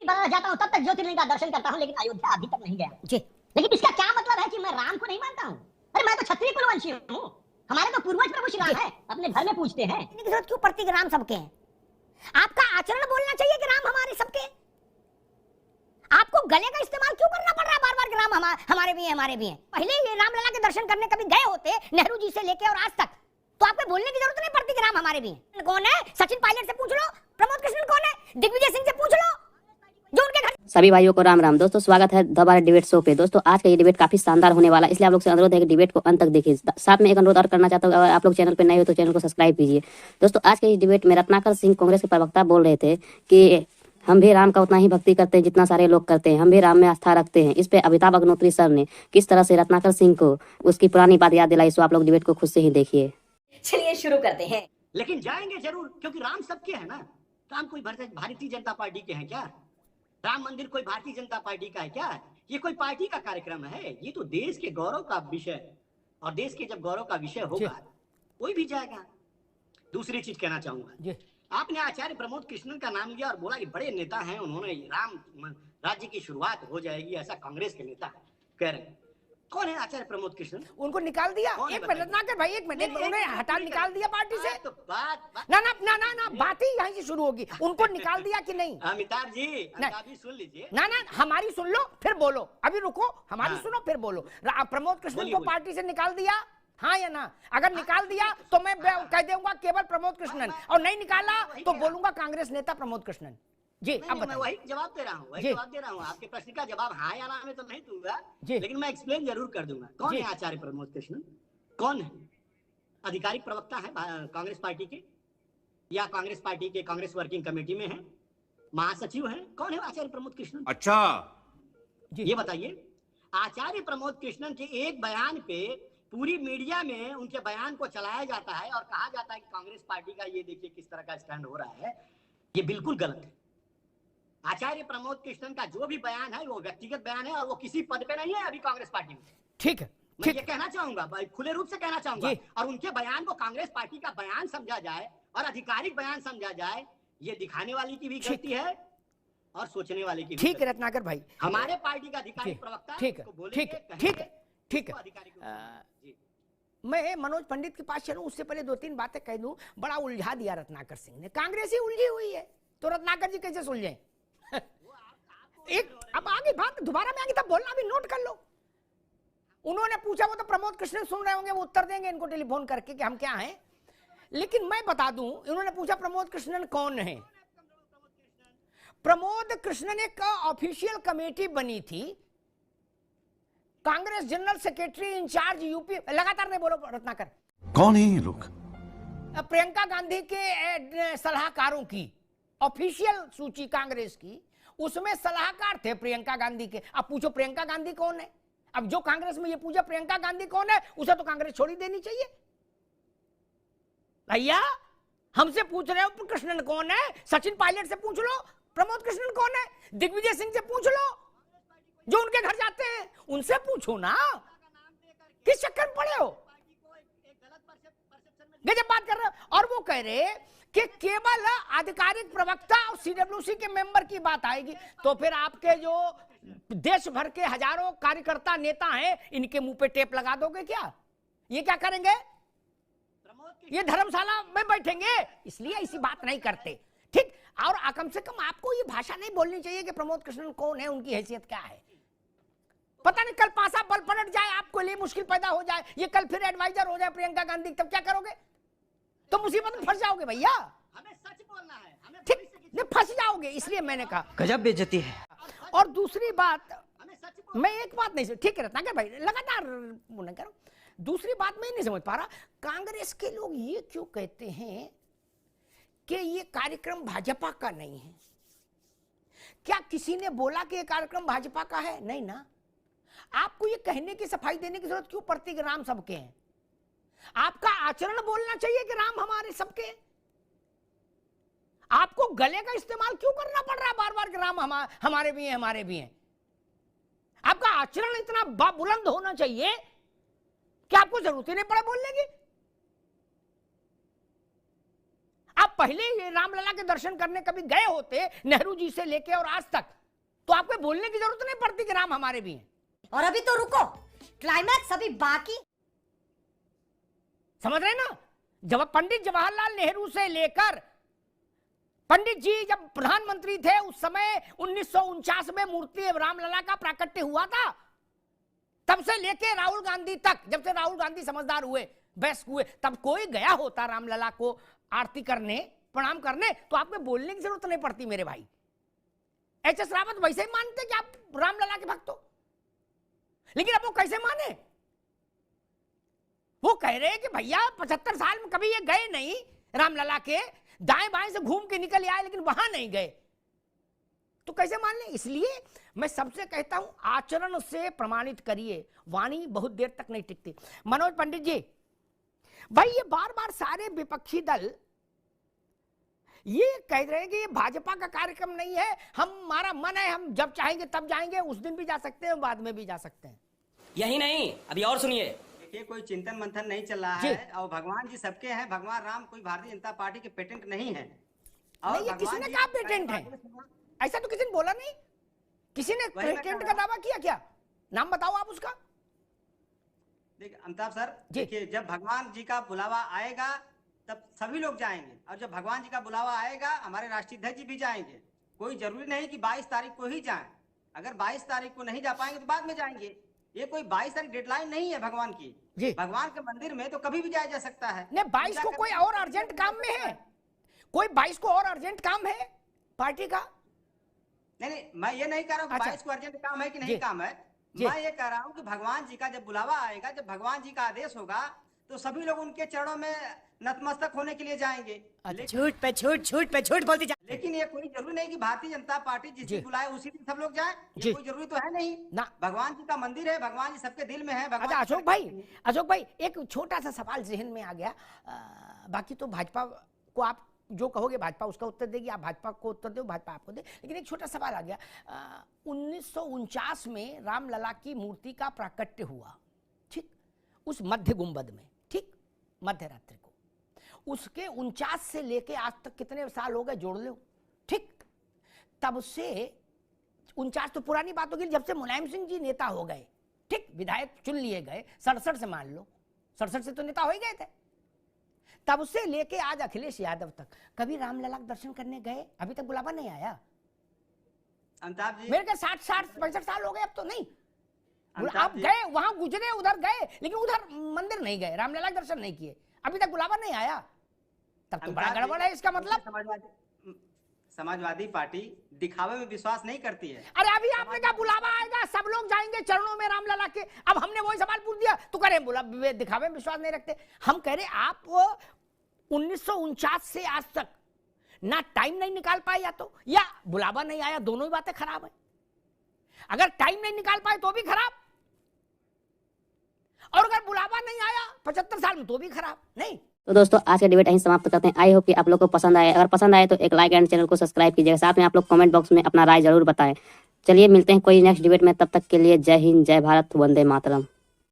बार जाता हूँ तब तक ज्योतिर्लिंग का दर्शन करता हूँ, लेकिन अयोध्या अभी तक नहीं गया जी। लेकिन इसका क्या मतलब है कि मैं राम को नहीं मानता हूँ? अरे मैं तो क्षत्रिय कुलवंशी हूँ, हमारे तो पूर्वज प्रभु श्री राम है, अपने घर में पूछते हैं। जरूरत क्यों पड़ती कि राम सबके हैं? आपका आचरण बोलना चाहिए कि राम हमारे सबके हैं। आपको गले का इस्तेमाल क्यों करना पड़ रहा है बार बार कि राम हमारे भी हैं, हमारे भी हैं? पहले ये रामलला के दर्शन करने कभी गए होते नेहरू जी से लेके और आज तक, तो आपको बोलने की जरूरत नहीं पड़ती कि राम हमारे भी हैं। कौन है? सचिन पायलट से पूछ लो। प्रमोद कृष्णन कौन है? दिग्विजय सिंह से पूछ लो, जो उनके घर। सभी भाइयों को राम राम। दोस्तों स्वागत है द भारत डिबेट शो पे। दोस्तों आज का ये डिबेट काफी शानदार होने वाला है, इसलिए आप लोग से अनुरोध है कि डिबेट को अंत तक देखिए। साथ में एक अनुरोध और करना चाहता हूँ, अगर आप लोग चैनल पे नए हो तो चैनल को सब्सक्राइब कीजिए। दोस्तों आज के इस डिबेट में रत्नाकर सिंह कांग्रेस के प्रवक्ता बोल रहे थे कि हम भी राम का उतना ही भक्ति करते हैं जितना सारे लोग करते हैं, हम भी राम में आस्था रखते हैं। इस पे अमिताभ अग्निहोत्री सर ने किस तरह से रत्नाकर सिंह को उसकी पुरानी बात याद दिलाई, सो आप लोग डिबेट को खुद से ही देखिए। चलिए शुरू करते हैं। लेकिन जाएंगे जरूर, क्योंकि राम सबके है ना। राम कोई भारतीय जनता पार्टी के हैं क्या? राम मंदिर कोई भारतीय जनता पार्टी का है क्या? ये कोई पार्टी का कार्यक्रम है? ये तो देश के गौरव का विषय, और देश के जब गौरव का विषय होगा कोई भी जाएगा। दूसरी चीज कहना चाहूंगा, आपने आचार्य प्रमोद कृष्णन का नाम लिया और बोला कि बड़े नेता हैं, उन्होंने राम राज्य की शुरुआत हो जाएगी, ऐसा कांग्रेस के नेता कह रहे हैं। कौन है आचार्य प्रमोद कृष्णन? उनको निकाल दिया। एक मिनट ना कर भाई, एक मिनट, उन्हें हटा निकाल दिया पार्टी से। तो बात ना ना ना ना ना बात ही यहीं से शुरू होगी। उनको निकाल दिया कि नहीं? अमिताभ जी भी सुन लीजिए। ना ना हमारी सुन लो फिर बोलो, अभी रुको, हमारी सुनो फिर बोलो। प्रमोद कृष्णन को पार्टी से निकाल दिया, हाँ या ना? अगर निकाल दिया तो मैं कह दूंगा केवल प्रमोद कृष्णन, और नहीं निकाला तो बोलूंगा कांग्रेस नेता प्रमोद कृष्णन जी। अब मैं वही जवाब दे रहा हूँ, आपके प्रश्न का जवाब हाँ या ना में तो नहीं दूंगा, लेकिन मैं एक्सप्लेन जरूर कर दूंगा। कौन है आचार्य प्रमोद कृष्णन? कौन है? आधिकारिक प्रवक्ता है कांग्रेस पार्टी के, या कांग्रेस पार्टी के कांग्रेस वर्किंग कमेटी में है, महासचिव है? कौन है आचार्य प्रमोद कृष्णन? अच्छा ये बताइए। आचार्य प्रमोद कृष्णन के एक बयान पे पूरी मीडिया में उनके बयान को चलाया जाता है और कहा जाता है कि कांग्रेस पार्टी का ये देखिए किस तरह का स्टैंड हो रहा है। ये बिल्कुल गलत है। आचार्य प्रमोद कृष्णन का जो भी बयान है वो व्यक्तिगत बयान है, और वो किसी पद पे नहीं है अभी कांग्रेस पार्टी में। ठीक है, मैं ये कहना चाहूंगा, खुले रूप से कहना चाहूंगा, और उनके बयान को कांग्रेस पार्टी का बयान समझा जाए और आधिकारिक बयान समझा जाए, ये दिखाने वाली की भी गलती है और सोचने वाले की भी। ठीक है रत्नाकर भाई, हमारे पार्टी का आधिकारिक प्रवक्ता ठीक है। मैं मनोज पंडित के पास चलूं उससे पहले दो तीन बातें कह दूं। बड़ा उलझा दिया रत्नाकर सिंह ने, कांग्रेस ही उलझी हुई है, तो रत्नाकर जी कैसे सुलझे? एक अब आगे बात दोबारा में आगे तब बोलना, अभी नोट कर लो। उन्होंने पूछा, वो तो प्रमोद कृष्णन सुन रहे होंगे, वो उत्तर देंगे इनको टेलीफोन करके कि हम क्या हैं। लेकिन मैं बता दूं, इन्होंने पूछा प्रमोद कृष्णन कौन है। प्रमोद कृष्णन एक ऑफिशियल कमेटी बनी थी, Congress general secretary incharge UP. लगातार नहीं बोलो रत्नाकर। कौन है ये लोग? प्रियंका गांधी के सलाहकारों की ऑफिशियल सूची कांग्रेस की, उसमें सलाहकार थे प्रियंका गांधी के। अब पूछो प्रियंका गांधी कौन है? अब जो कांग्रेस में ये पूछा प्रियंका गांधी कौन है, उसे तो कांग्रेस छोड़ ही देनी चाहिए। भैया हमसे पूछ रहे हो कृष्णन कौन है, सचिन पायलट से पूछ लो प्रमोद कृष्णन कौन है, दिग्विजय सिंह से पूछ लो जो उनके घर जाते हैं, उनसे पूछो ना, किस चक्कर में पड़े हो? गजब बात कर रहे हो। और वो कह रहे कि केवल आधिकारिक प्रवक्ता और सीडब्ल्यूसी के मेंबर की बात आएगी, तो फिर आपके जो देश भर के हजारों कार्यकर्ता नेता हैं, इनके मुंह पे टेप लगा दोगे क्या? ये क्या करेंगे? ये धर्मशाला में बैठेंगे, इसलिए ऐसी बात नहीं करते, ठीक। और कम से कम आपको ये भाषा नहीं बोलनी चाहिए कि प्रमोद कृष्णन कौन है, उनकी हैसियत क्या है। पता नहीं कल पासा बल पलट जाए, आपको लिए मुश्किल पैदा हो जाए, ये कल फिर एडवाइजर हो जाए प्रियंका गांधी, तब क्या करोगे? तो मुसीबत में फंस जाओगे भैया। हमें सच बोलना है, हमें ठीक, नहीं फंस जाओगे, इसलिए मैंने कहा गजब बेइज्जती है। और दूसरी बात, मैं एक बात नहीं, ठीक है रत्नाकर भाई लगातार नहीं करो। दूसरी बात मैं नहीं समझ पा रहा, कांग्रेस के लोग ये क्यों कहते हैं कि ये कार्यक्रम भाजपा का नहीं है? क्या किसी ने बोला कि ये कार्यक्रम भाजपा का है? नहीं ना। आपको ये कहने की, सफाई देने की जरूरत क्यों पड़ती कि राम सबके हैं? आपका आचरण बोलना चाहिए कि राम हमारे सबके हैं। आपको गले का इस्तेमाल क्यों करना पड़ रहा है बार बार कि राम हमारे भी हैं, हमारे भी हैं? आपका आचरण इतना बुलंद होना चाहिए कि आपको जरूरत ही नहीं पड़े बोलने की। आप पहले ही रामलला के दर्शन करने कभी गए होते नेहरू जी से लेके और आज तक, तो आपको बोलने की जरूरत नहीं पड़ती कि राम हमारे भी हैं। और अभी तो रुको, क्लाइमैक्स अभी बाकी। समझ रहे ना? जब पंडित जवाहरलाल नेहरू से लेकर पंडित जी जब प्रधानमंत्री थे उस समय 1949 में मूर्ति रामलला का प्राकट्य हुआ था, तब से लेके राहुल गांधी तक, जब से राहुल गांधी समझदार हुए, वयस्क हुए, तब कोई गया होता रामलला को आरती करने, प्रणाम करने, तो आपको बोलने की जरूरत नहीं पड़ती मेरे भाई। एच.एस. रावत वैसे ही मानते कि आप रामलला के भक्त हो, लेकिन अब वो कैसे माने? वो कह रहे हैं कि भैया 75 साल में कभी ये गए नहीं रामलला के, दाएं बाएं से घूम के निकल आए लेकिन वहां नहीं गए, तो कैसे मान लें? इसलिए मैं सबसे कहता हूं आचरण से प्रमाणित करिए, वाणी बहुत देर तक नहीं टिकती। मनोज पंडित जी, भाई ये बार बार सारे विपक्षी दल ये कह रहे हैं कि ये भाजपा का कार्यक्रम नहीं है, हमारा मन है, हम जब चाहेंगे तब जाएंगे, उस दिन भी जा सकते हैं, बाद में भी जा सकते हैं। यही नहीं, अभी और सुनिए। देखिए, कोई चिंतन मंथन नहीं चल रहा है, और भगवान जी सबके हैं, भगवान राम कोई भारतीय जनता पार्टी के पेटेंट नहीं है। और नहीं, ये किसी ने कहा पेटेंट है? ऐसा तो किसी ने बोला नहीं। किसी ने पेटेंट का दावा किया क्या? नाम बताओ आप उसका। देखिए अमिताभ सर, देखिए जब भगवान जी का बुलावा आएगा तब सभी लोग जाएंगे, और जब भगवान जी का बुलावा आएगा हमारे राष्ट्रीय अध्यक्ष जी भी जाएंगे। कोई जरूरी नहीं कि 22 तारीख को ही जाएं। अगर 22 तारीख को नहीं जा पाएंगे तो बाद में जाएंगे। ये कोई 22 तारीख डेडलाइन नहीं है भगवान की। भगवान के मंदिर में तो कभी भी जाया जा सकता है। नहीं, 22 को कोई और अर्जेंट काम में है? कोई 22 को और अर्जेंट काम है पार्टी का? नहीं, मैं ये नहीं कह रहा हूँ 22 को अर्जेंट काम है कि नहीं काम है। मैं ये कह रहा हूँ कि भगवान जी का जब बुलावा आएगा, जब भगवान जी का आदेश होगा, तो सभी लोग उनके चरणों में नतमस्तक होने के लिए जाएंगे। झूठ पे झूठ बोलती जा। लेकिन ये कोई जरूरी नहीं कि भारतीय जनता पार्टी जिस दिन बुलाए उसी दिन सब लोग जाए, ये कोई जरूरी तो है नहीं ना। भगवान जी का मंदिर है, भगवान जी सबके दिल में है। अच्छा अशोक भाई एक छोटा सा सवाल जहन में आ गया। बाकी तो भाजपा को आप जो कहोगे भाजपा उसका उत्तर देगी, आप भाजपा को उत्तर दो, भाजपा आपको दे। लेकिन एक छोटा सवाल आ गया, 1949 में रामलला की मूर्ति का प्राकट्य हुआ, ठीक, उस मध्य गुंबद में, ठीक, मध्य रात्रि को। उसके 49 से लेके आज तक कितने साल हो गए, जोड़ लो, ठीक। तब से 49 तो पुरानी बात होगी, जब से मुलायम सिंह जी नेता हो गए, ठीक, विधायक चुन लिए गए, 67 से मान लो, 67 से तो नेता हो ही गए थे। तब से लेके आज अखिलेश यादव तक कभी रामलला के दर्शन करने गए? अभी तक बुलावा नहीं आया। अमिताभ जी, मेरे के 60-65 साल हो गए, अब तो नहीं। आप गए वहां, गुजरे, उधर गए, लेकिन उधर मंदिर नहीं गए, रामलला के दर्शन नहीं किए, अभी तक बुलावा नहीं आया। तब तो बड़ा गड़बड़ है इसका मतलब। समाजवादी पार्टी दिखावे में विश्वास नहीं करती है। अरे अभी आपने कहा बुलावा आएगा, सब लोग जाएंगे चरणों में रामलला के। अब हमने वही सवाल पूछ दिया तो कह रहे दिखावे में विश्वास नहीं रखते। हम कह रहे आप 1949 से आज तक ना टाइम नहीं निकाल पाए, या बुलावा नहीं आया, दोनों ही बातें खराब है। अगर टाइम नहीं निकाल पाए तो भी खराब, और अगर बुलावा नहीं आया 75 साल में तो भी खराब। नहीं तो दोस्तों आज का डिबेट यहीं समाप्त करते हैं। आई होप कि आप लोग को पसंद आए। अगर पसंद आए तो एक लाइक एंड चैनल को सब्सक्राइब कीजिएगा। साथ में आप लोग कमेंट बॉक्स में अपना राय जरूर बताएं। चलिए मिलते हैं कोई नेक्स्ट डिबेट में, तब तक के लिए जय हिंद, जय भारत, वंदे मातरम।